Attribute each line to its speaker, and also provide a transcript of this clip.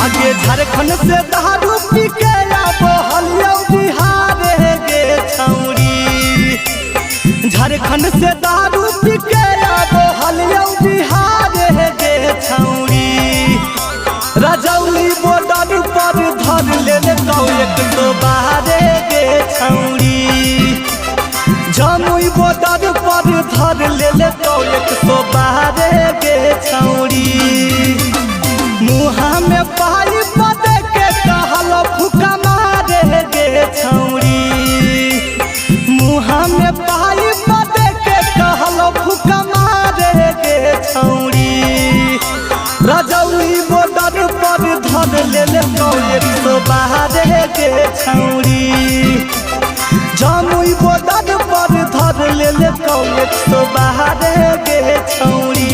Speaker 1: आगे झारखंड से दारू पी के आबो हलिया बिहार गे छौरी। झारखंड से दारू पी के आबो हलिया बिहार गे छौरी। रजौली बॉर्डर पर धर ले तो 112 गे छौरी। जमुई बॉर्डर पर धर ले तो 112 गे छौरी। मुहा में पाई पदे के कहल फुका मारे गे छौरी। मुहा में पाई पदे के कहल फुका मारे गे छौरी। रजौली बॉर्डर पर धर ले तो 112 गे छौरी। जमुई बॉर्डर पर धर ले तो 112 गे छौरी।